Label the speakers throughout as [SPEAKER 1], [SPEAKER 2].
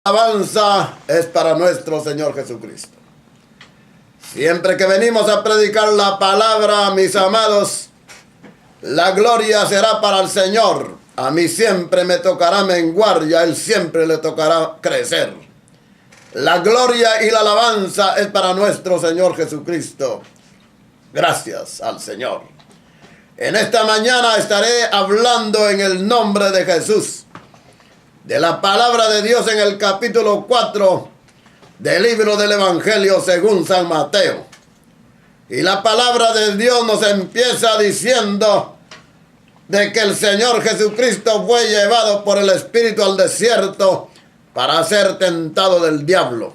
[SPEAKER 1] Alabanza es para nuestro Señor Jesucristo. Siempre que venimos a predicar la palabra, mis amados, la gloria será para el Señor. A mí siempre me tocará menguar y a Él siempre le tocará crecer. La gloria y la alabanza es para nuestro Señor Jesucristo. Gracias al Señor. En esta mañana estaré hablando en el nombre de Jesús, de la palabra de Dios en el capítulo 4 del libro del Evangelio según San Mateo. Y la palabra de Dios nos empieza diciendo de que el Señor Jesucristo fue llevado por el Espíritu al desierto para ser tentado del diablo.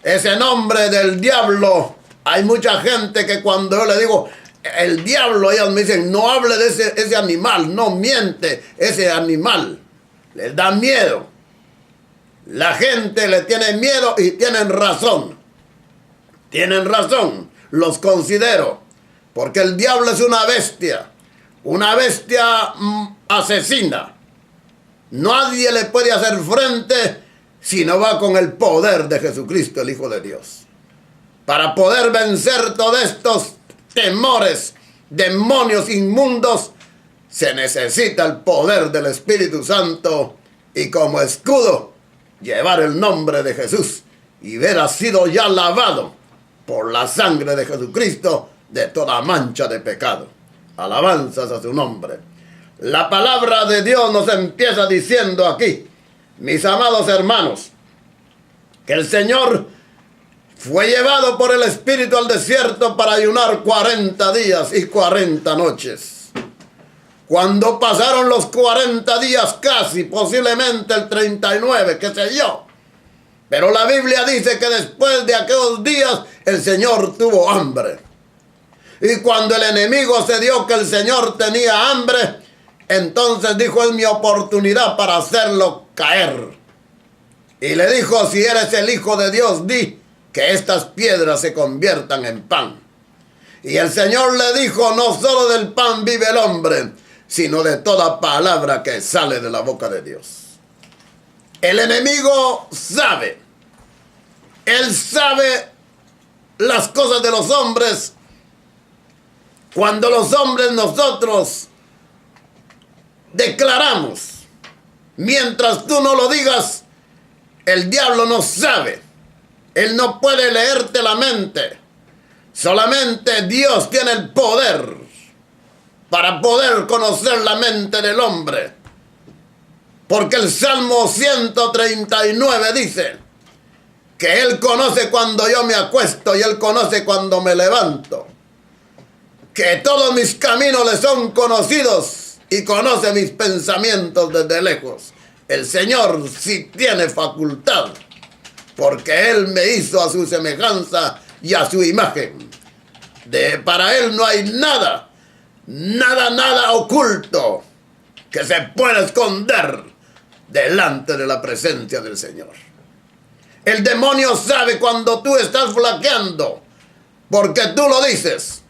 [SPEAKER 1] Ese nombre del diablo, hay mucha gente que cuando yo le digo el diablo, ellas me dicen, no hable de ese animal, no miente ese animal. Les da miedo. La gente le tiene miedo y tienen razón. Tienen razón, los considero. Porque el diablo es una bestia asesina. Nadie le puede hacer frente si no va con el poder de Jesucristo, el Hijo de Dios. Para poder vencer todos estos temores, demonios inmundos, se necesita el poder del Espíritu Santo y como escudo llevar el nombre de Jesús y ver ha sido ya lavado por la sangre de Jesucristo de toda mancha de pecado. Alabanzas a su nombre. La palabra de Dios nos empieza diciendo aquí, mis amados hermanos, que el Señor fue llevado por el Espíritu al desierto para ayunar 40 días y 40 noches. Cuando pasaron los 40 días casi, posiblemente el 39, qué sé yo. Pero la Biblia dice que después de aquellos días el Señor tuvo hambre. Y cuando el enemigo se dio que el Señor tenía hambre, entonces dijo, es mi oportunidad para hacerlo caer. Y le dijo, si eres el Hijo de Dios, di que estas piedras se conviertan en pan. Y el Señor le dijo, no solo del pan vive el hombre, sino de toda palabra que sale de la boca de Dios. El enemigo sabe. Él sabe las cosas de los hombres. Cuando los hombres nosotros declaramos, mientras tú no lo digas, el diablo no sabe. Él no puede leerte la mente. Solamente Dios tiene el poder para poder conocer la mente del hombre. Porque el Salmo 139 dice que Él conoce cuando yo me acuesto y Él conoce cuando me levanto. Que todos mis caminos le son conocidos y conoce mis pensamientos desde lejos. El Señor sí tiene facultad, porque Él me hizo a su semejanza y a su imagen. Para Él no hay nada oculto que se pueda esconder delante de la presencia del Señor. El demonio sabe cuando tú estás flaqueando, porque tú lo dices.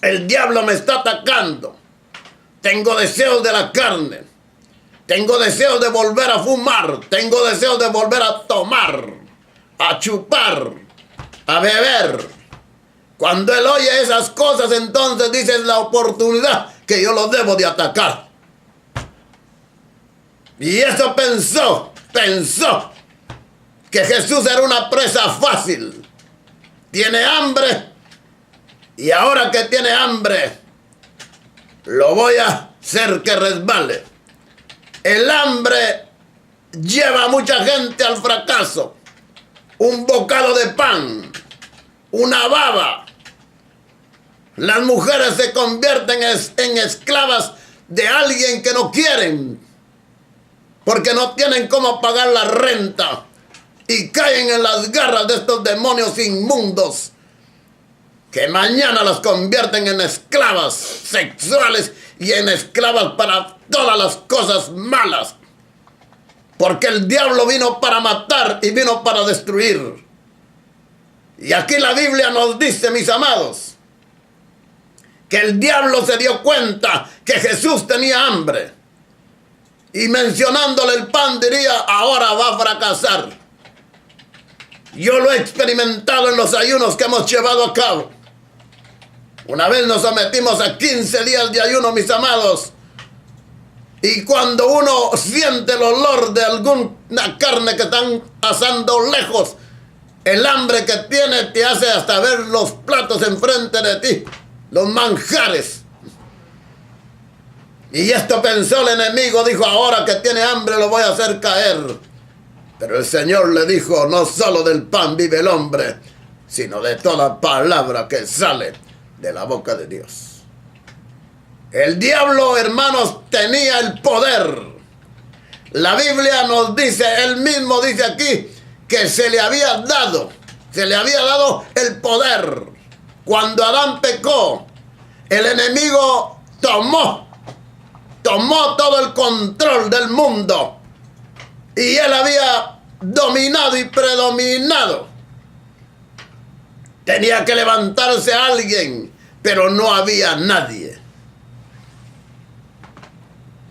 [SPEAKER 1] El diablo me está atacando. Tengo deseos de la carne. Tengo deseos de volver a fumar. Tengo deseos de volver a tomar, a chupar, a beber. Cuando él oye esas cosas, entonces dice, es la oportunidad que yo lo debo de atacar. Y eso pensó que Jesús era una presa fácil. Tiene hambre y ahora que tiene hambre, lo voy a hacer que resbale. El hambre lleva a mucha gente al fracaso. Un bocado de pan, una baba. Las mujeres se convierten en esclavas de alguien que no quieren, porque no tienen cómo pagar la renta y caen en las garras de estos demonios inmundos que mañana las convierten en esclavas sexuales y en esclavas para todas las cosas malas. Porque el diablo vino para matar y vino para destruir. Y aquí la Biblia nos dice, mis amados, que el diablo se dio cuenta que Jesús tenía hambre. y mencionándole el pan diría, ahora va a fracasar. Yo lo he experimentado en los ayunos que hemos llevado a cabo. Una vez nos sometimos a 15 días de ayuno, mis amados, y cuando uno siente el olor de alguna carne que están asando lejos, el hambre que tiene te hace hasta ver los platos enfrente de ti, los manjares. Y esto pensó el enemigo, dijo, ahora que tiene hambre lo voy a hacer caer. Pero el Señor le dijo, no solo del pan vive el hombre, sino de toda palabra que sale de la boca de Dios. El diablo, hermanos, tenía el poder. La Biblia nos dice, él mismo dice aquí, que se le había dado el poder. Cuando Adán pecó, el enemigo tomó todo el control del mundo. Y él había dominado y predominado. Tenía que levantarse alguien, pero no había nadie.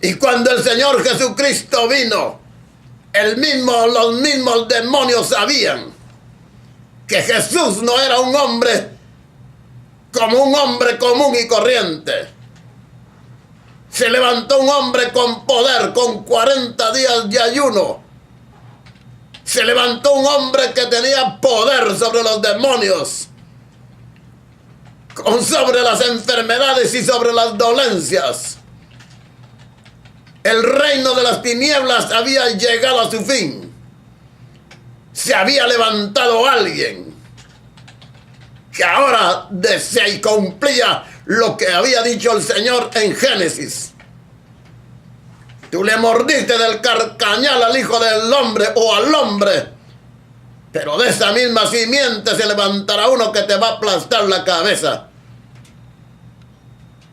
[SPEAKER 1] Y cuando el Señor Jesucristo vino, los mismos demonios sabían que Jesús no era un hombre como un hombre común y corriente. Se levantó un hombre con poder, con 40 días de ayuno. Se levantó un hombre que tenía poder sobre los demonios, sobre las enfermedades y sobre las dolencias. El reino de las tinieblas había llegado a su fin. Se había levantado alguien que ahora decía y cumplía lo que había dicho el Señor en Génesis. Tú le mordiste del carcañal al hijo del hombre o al hombre, pero de esa misma simiente se levantará uno que te va a aplastar la cabeza.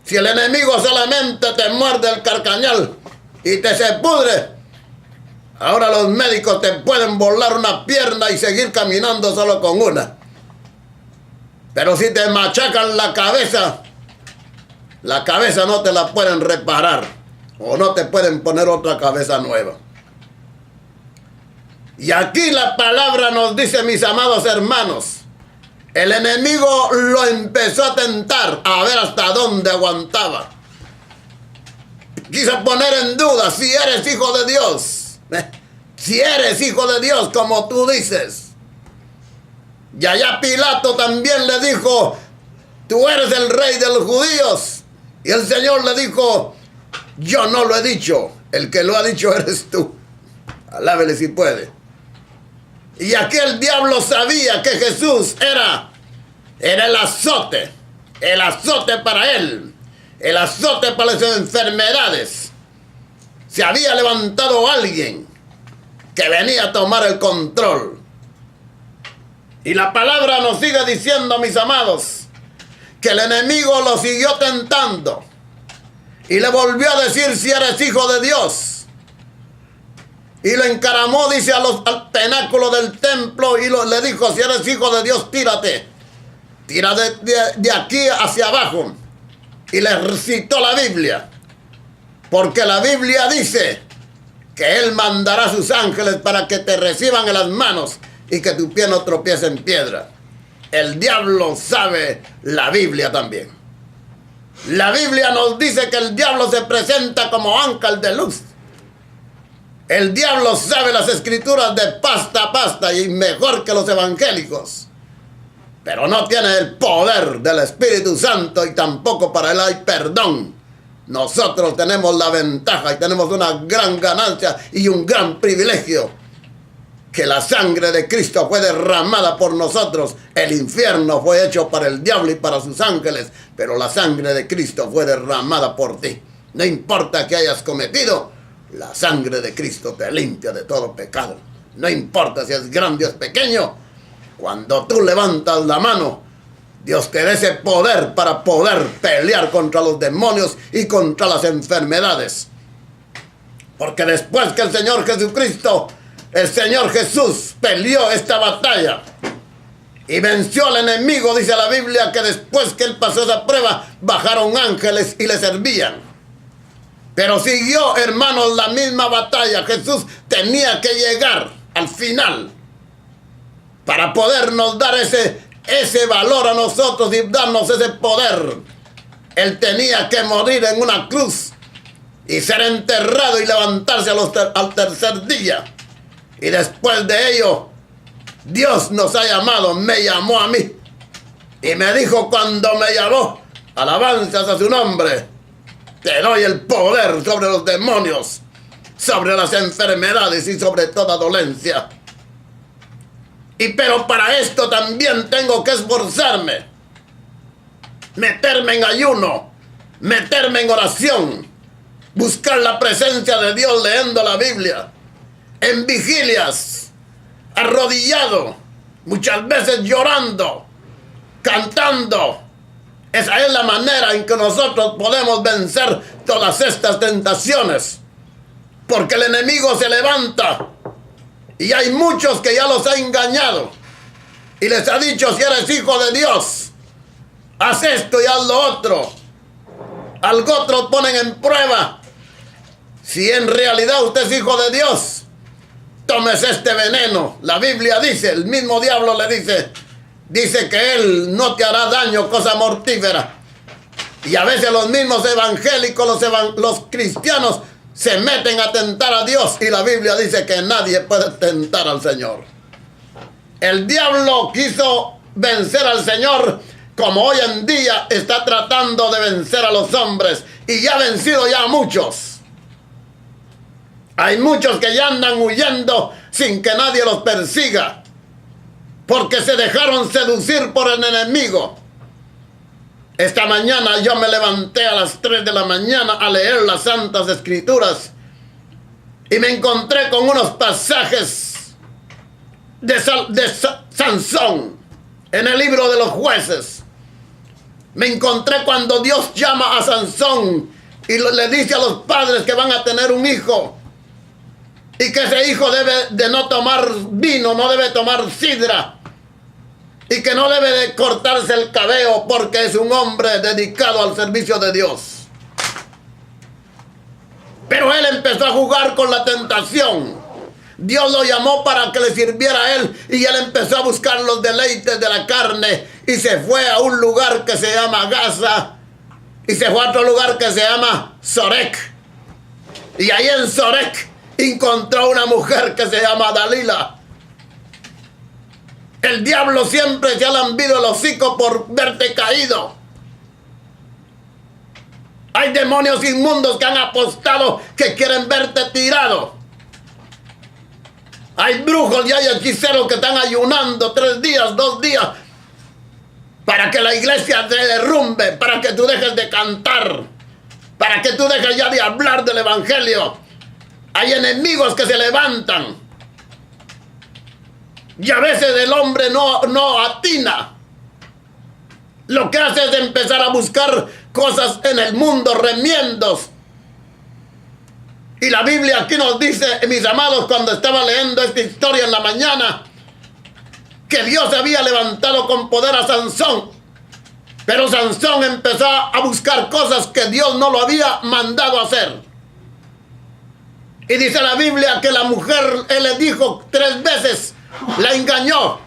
[SPEAKER 1] Si el enemigo solamente te muerde el carcañal y te se pudre, ahora los médicos te pueden volar una pierna y seguir caminando solo con una. Pero si te machacan la cabeza no te la pueden reparar o no te pueden poner otra cabeza nueva. Y aquí la palabra nos dice, mis amados hermanos, el enemigo lo empezó a tentar a ver hasta dónde aguantaba. Quiso poner en duda si eres hijo de Dios. Si eres hijo de Dios, como tú dices. Y allá Pilato también le dijo, tú eres el rey de los judíos. Y el Señor le dijo, yo no lo he dicho, el que lo ha dicho eres tú. Alábele si puede. Y aquí el diablo sabía que Jesús era el azote para él, el azote para las enfermedades. Se había levantado alguien que venía a tomar el control. Y la palabra nos sigue diciendo, mis amados, que el enemigo lo siguió tentando y le volvió a decir si eres hijo de Dios. Y lo encaramó, dice, al penáculo del templo y le dijo, si eres hijo de Dios, tírate. Tira de aquí hacia abajo. Y le recitó la Biblia. Porque la Biblia dice que Él mandará a sus ángeles para que te reciban en las manos y que tu pie no tropiece en piedra. El diablo sabe la Biblia también. La Biblia nos dice que el diablo se presenta como ángel de luz. El diablo sabe las escrituras de pasta a pasta y mejor que los evangélicos. Pero no tiene el poder del Espíritu Santo y tampoco para él hay perdón. Nosotros tenemos la ventaja y tenemos una gran ganancia y un gran privilegio. Que la sangre de Cristo fue derramada por nosotros. El infierno fue hecho para el diablo y para sus ángeles, pero la sangre de Cristo fue derramada por ti. No importa que hayas cometido, la sangre de Cristo te limpia de todo pecado. No importa si es grande o es pequeño. Cuando tú levantas la mano, Dios te da ese poder para poder pelear contra los demonios y contra las enfermedades. Porque después que el Señor Jesús peleó esta batalla y venció al enemigo, dice la Biblia que después que él pasó esa prueba, bajaron ángeles y le servían. Pero siguió, hermanos, la misma batalla. Jesús tenía que llegar al final para podernos dar ese valor a nosotros y darnos ese poder. Él tenía que morir en una cruz y ser enterrado y levantarse al tercer día. Y después de ello, Dios nos ha llamado, me llamó a mí. Y me dijo cuando me llamó, alabanzas a su nombre, te doy el poder sobre los demonios, sobre las enfermedades y sobre toda dolencia. Pero para esto también tengo que esforzarme, meterme en ayuno, meterme en oración, buscar la presencia de Dios leyendo la Biblia, en vigilias, arrodillado, muchas veces llorando, cantando. Esa es la manera en que nosotros podemos vencer todas estas tentaciones, porque el enemigo se levanta y hay muchos que ya los ha engañado y les ha dicho: si eres hijo de Dios, haz esto y haz lo otro. Algo otro ponen en prueba. Si en realidad usted es hijo de Dios, tómese este veneno. La Biblia dice, el mismo diablo le dice que él no te hará daño, cosa mortífera. Y a veces los mismos evangélicos, los cristianos, se meten a tentar a Dios, y la Biblia dice que nadie puede tentar al Señor. El diablo quiso vencer al Señor como hoy en día está tratando de vencer a los hombres, y ya ha vencido ya a muchos. Hay muchos que ya andan huyendo sin que nadie los persiga, porque se dejaron seducir por el enemigo. Esta mañana yo me levanté a las 3 de la mañana a leer las Santas Escrituras y me encontré con unos pasajes de Sansón en el libro de los Jueces. Me encontré cuando Dios llama a Sansón y le dice a los padres que van a tener un hijo y que ese hijo debe de no tomar vino, no debe tomar sidra, y que no debe de cortarse el cabello porque es un hombre dedicado al servicio de Dios. Pero él empezó a jugar con la tentación. Dios lo llamó para que le sirviera a él, y él empezó a buscar los deleites de la carne y se fue a un lugar que se llama Gaza y se fue a otro lugar que se llama Sorek. Y ahí en Sorek encontró una mujer que se llama Dalila. El diablo siempre se ha lambido el hocico por verte caído. Hay demonios inmundos que han apostado, que quieren verte tirado. Hay brujos y hay hechiceros que están ayunando 3 días, 2 días, para que la iglesia se derrumbe, para que tú dejes de cantar, para que tú dejes ya de hablar del evangelio. Hay enemigos que se levantan. Y a veces el hombre no atina. Lo que hace es empezar a buscar cosas en el mundo, remiendos. Y la Biblia aquí nos dice, mis amados, cuando estaba leyendo esta historia en la mañana, que Dios había levantado con poder a Sansón. Pero Sansón empezó a buscar cosas que Dios no lo había mandado hacer. Y dice la Biblia que la mujer, él le dijo 3 veces, la engañó.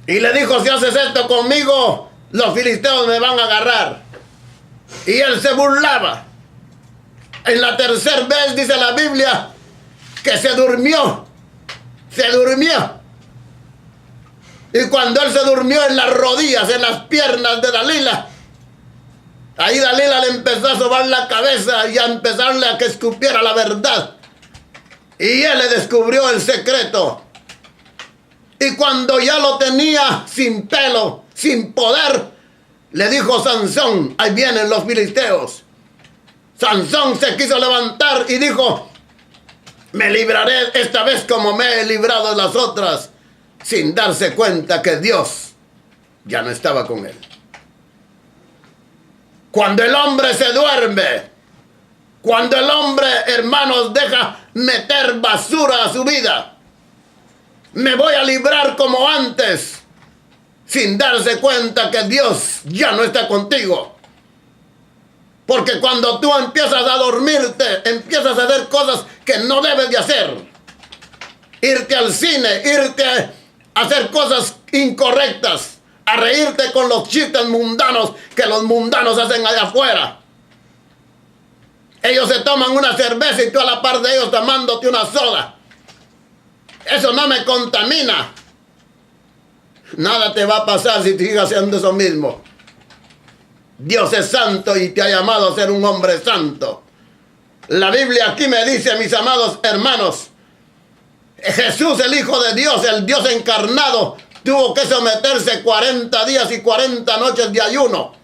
[SPEAKER 1] Y le dijo: si haces esto conmigo, los filisteos me van a agarrar. Y él se burlaba. En la 3ª vez dice la Biblia que se durmió. Se durmió. Y cuando él se durmió en las rodillas, en las piernas de Dalila, ahí Dalila le empezó a sobar la cabeza y a empezarle a que escupiera la verdad. Y él le descubrió el secreto. Y cuando ya lo tenía sin pelo, sin poder, le dijo Sansón: ahí vienen los filisteos. Sansón se quiso levantar y dijo: me libraré esta vez como me he librado de las otras, sin darse cuenta que Dios ya no estaba con él. Cuando el hombre se duerme, cuando el hombre, hermanos, deja meter basura a su vida, me voy a librar como antes, sin darse cuenta que Dios ya no está contigo. Porque cuando tú empiezas a dormirte, empiezas a hacer cosas que no debes de hacer. Irte al cine, irte a hacer cosas incorrectas, a reírte con los chistes mundanos que los mundanos hacen allá afuera. Ellos se toman una cerveza y tú a la par de ellos tomándote una soda. Eso no me contamina. Nada te va a pasar si sigues haciendo eso mismo. Dios es santo y te ha llamado a ser un hombre santo. La Biblia aquí me dice, mis amados hermanos, Jesús, el Hijo de Dios, el Dios encarnado, tuvo que someterse 40 días y 40 noches de ayuno.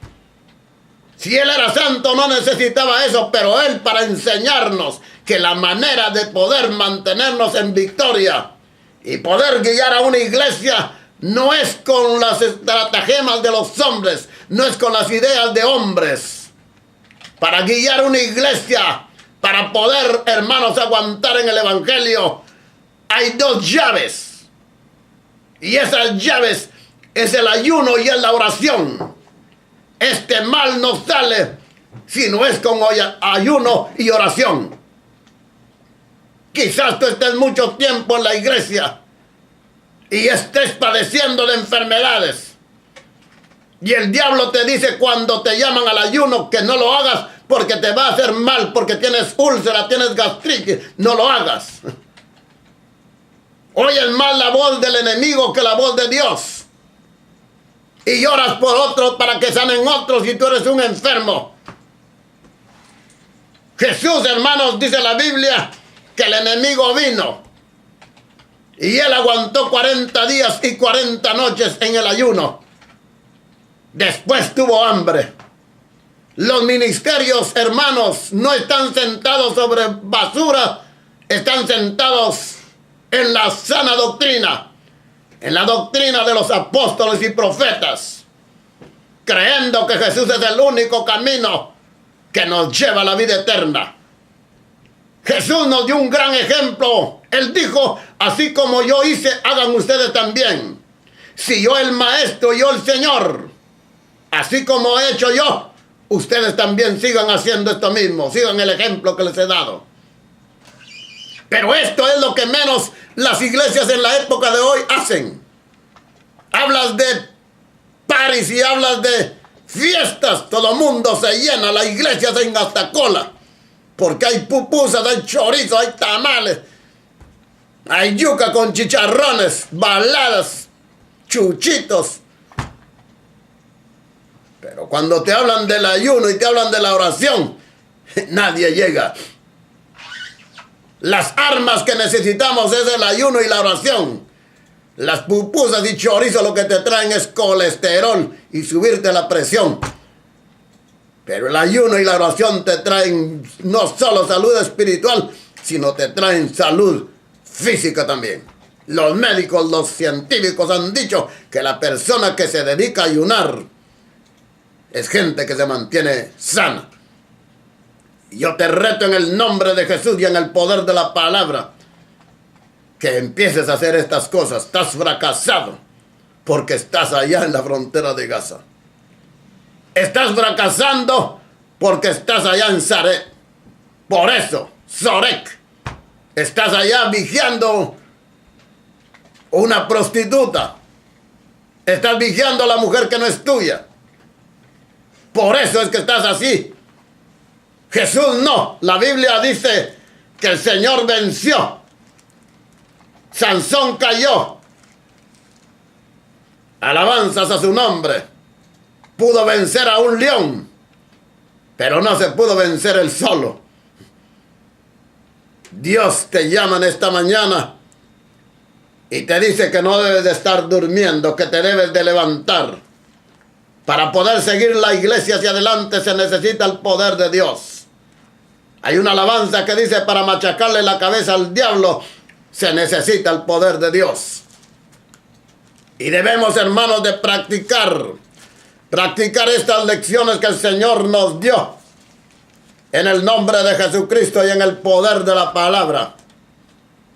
[SPEAKER 1] Si Él era santo no necesitaba eso, pero Él, para enseñarnos que la manera de poder mantenernos en victoria y poder guiar a una iglesia no es con las estratagemas de los hombres, no es con las ideas de hombres. Para guiar una iglesia, para poder, hermanos, aguantar en el evangelio, hay dos llaves. Y esas llaves es el ayuno y es la oración. Este mal no sale si no es con ayuno y oración. Quizás tú estés mucho tiempo en la iglesia y estés padeciendo de enfermedades. Y el diablo te dice cuando te llaman al ayuno que no lo hagas porque te va a hacer mal, porque tienes úlcera, tienes gastritis. No lo hagas. Oyes más la voz del enemigo que la voz de Dios. Y lloras por otros para que sanen otros y tú eres un enfermo. Jesús, hermanos, dice la Biblia que el enemigo vino y él aguantó 40 días y 40 noches en el ayuno. Después tuvo hambre. Los ministerios, hermanos, no están sentados sobre basura, están sentados en la sana doctrina, en la doctrina de los apóstoles y profetas, creyendo que Jesús es el único camino que nos lleva a la vida eterna. Jesús nos dio un gran ejemplo. Él dijo, así como yo hice, hagan ustedes también. Si yo el Maestro, yo el Señor, así como he hecho yo, ustedes también sigan haciendo esto mismo, sigan el ejemplo que les he dado. Pero esto es lo que menos las iglesias en la época de hoy hacen. Hablas de paris y hablas de fiestas, todo el mundo se llena, la iglesia se hasta cola, porque hay pupusas, hay chorizo, hay tamales, hay yuca con chicharrones, baladas, chuchitos. Pero cuando te hablan del ayuno y te hablan de la oración, nadie llega. Las armas que necesitamos es el ayuno y la oración. Las pupusas y chorizo lo que te traen es colesterol y subirte la presión. Pero el ayuno y la oración te traen no solo salud espiritual, sino te traen salud física también. Los médicos, los científicos han dicho que la persona que se dedica a ayunar es gente que se mantiene sana. Yo te reto en el nombre de Jesús y en el poder de la palabra que empieces a hacer estas cosas. Estás fracasado porque estás allá en la frontera de Gaza. Estás fracasando porque estás allá en Zaret. Por eso, Sorek, estás allá vigiando una prostituta. Estás vigiando a la mujer que no es tuya. Por eso es que estás así. Jesús no. La Biblia dice que el Señor venció. Sansón cayó. Alabanzas a su nombre. Pudo vencer a un león, pero no se pudo vencer él solo. Dios te llama en esta mañana y te dice que no debes de estar durmiendo, que te debes de levantar. Para poder seguir la iglesia hacia adelante se necesita el poder de Dios. Hay una alabanza que dice, para machacarle la cabeza al diablo se necesita el poder de Dios. Y debemos, hermanos, de practicar estas lecciones que el Señor nos dio en el nombre de Jesucristo y en el poder de la palabra.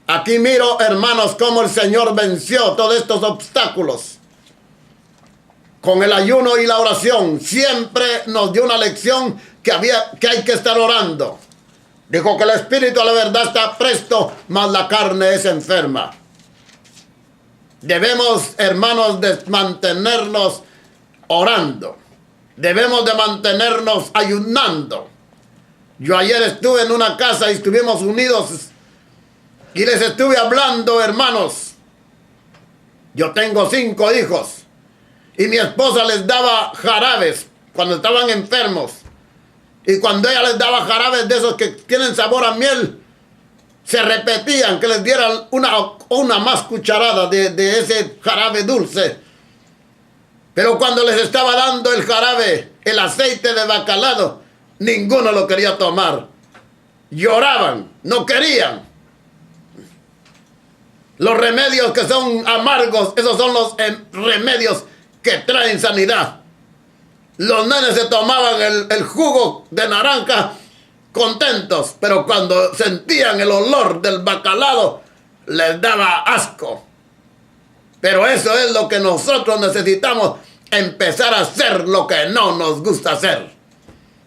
[SPEAKER 1] Aquí miro, hermanos, cómo el Señor venció todos estos obstáculos con el ayuno y la oración. Siempre nos dio una lección que hay que estar orando. Dijo que el espíritu a la verdad está presto, mas la carne es enferma. Debemos, hermanos, de mantenernos orando. Debemos de mantenernos ayunando. Yo ayer estuve en una casa y estuvimos unidos y les estuve hablando, hermanos. Yo tengo 5 hijos y mi esposa les daba jarabes cuando estaban enfermos. Y cuando ella les daba jarabes de esos que tienen sabor a miel, se repetían que les dieran una más cucharada de ese jarabe dulce. Pero cuando les estaba dando el jarabe, el aceite de bacalao, ninguno lo quería tomar. Lloraban, no querían. Los remedios que son amargos, esos son los remedios que traen sanidad. Los nenes se tomaban el jugo de naranja contentos, pero cuando sentían el olor del bacalao, les daba asco. Pero eso es lo que nosotros necesitamos, empezar a hacer lo que no nos gusta hacer.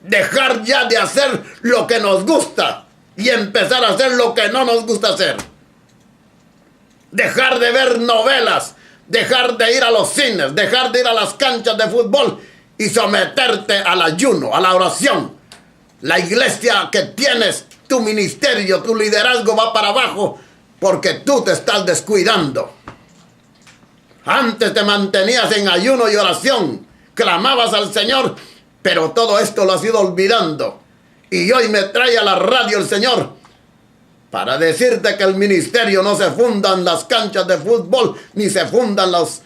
[SPEAKER 1] Dejar ya de hacer lo que nos gusta y empezar a hacer lo que no nos gusta hacer. Dejar de ver novelas, dejar de ir a los cines, dejar de ir a las canchas de fútbol y someterte al ayuno, a la oración. La iglesia que tienes, tu ministerio, tu liderazgo va para abajo porque tú te estás descuidando. Antes te mantenías en ayuno y oración, clamabas al Señor, pero todo esto lo has ido olvidando. Y hoy me trae a la radio el Señor para decirte que el ministerio no se funda en las canchas de fútbol, ni se funda en los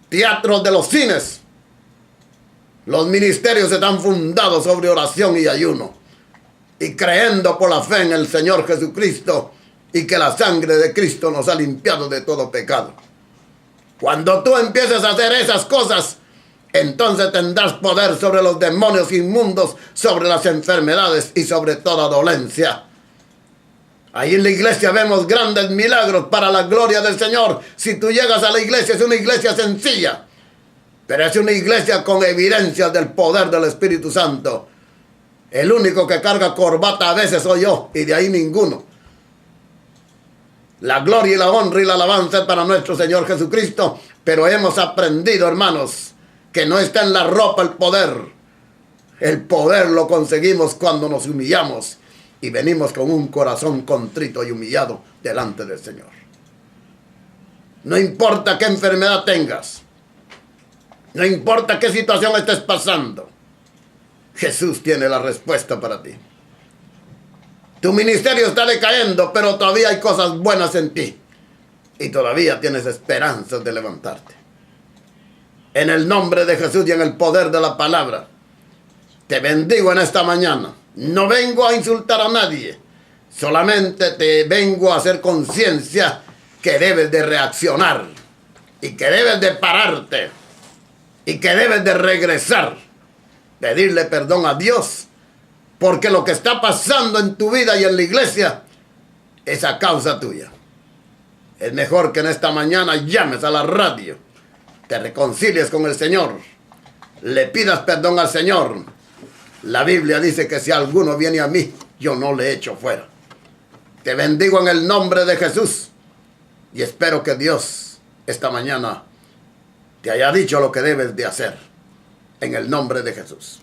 [SPEAKER 1] teatros de los cines. Los ministerios están fundados sobre oración y ayuno, y creyendo por la fe en el Señor Jesucristo, y que la sangre de Cristo nos ha limpiado de todo pecado. Cuando tú empieces a hacer esas cosas, entonces tendrás poder sobre los demonios inmundos, sobre las enfermedades y sobre toda dolencia. Ahí en la iglesia vemos grandes milagros para la gloria del Señor. Si tú llegas a la iglesia, es una iglesia sencilla, pero es una iglesia con evidencias del poder del Espíritu Santo. El único que carga corbata a veces soy yo, y de ahí ninguno. La gloria y la honra y la alabanza es para nuestro Señor Jesucristo, pero hemos aprendido, hermanos, que no está en la ropa el poder. El poder lo conseguimos cuando nos humillamos y venimos con un corazón contrito y humillado delante del Señor. No importa qué enfermedad tengas, no importa qué situación estés pasando, Jesús tiene la respuesta para ti. Tu ministerio está decayendo, pero todavía hay cosas buenas en ti. Y todavía tienes esperanzas de levantarte. En el nombre de Jesús y en el poder de la palabra, te bendigo en esta mañana. No vengo a insultar a nadie. Solamente te vengo a hacer conciencia que debes de reaccionar. Y que debes de pararte. Y que debes de regresar. Pedirle perdón a Dios. Porque lo que está pasando en tu vida y en la iglesia es a causa tuya. Es mejor que en esta mañana llames a la radio, te reconcilies con el Señor, le pidas perdón al Señor. La Biblia dice que si alguno viene a mí, yo no le echo fuera. Te bendigo en el nombre de Jesús y espero que Dios esta mañana te haya dicho lo que debes de hacer en el nombre de Jesús.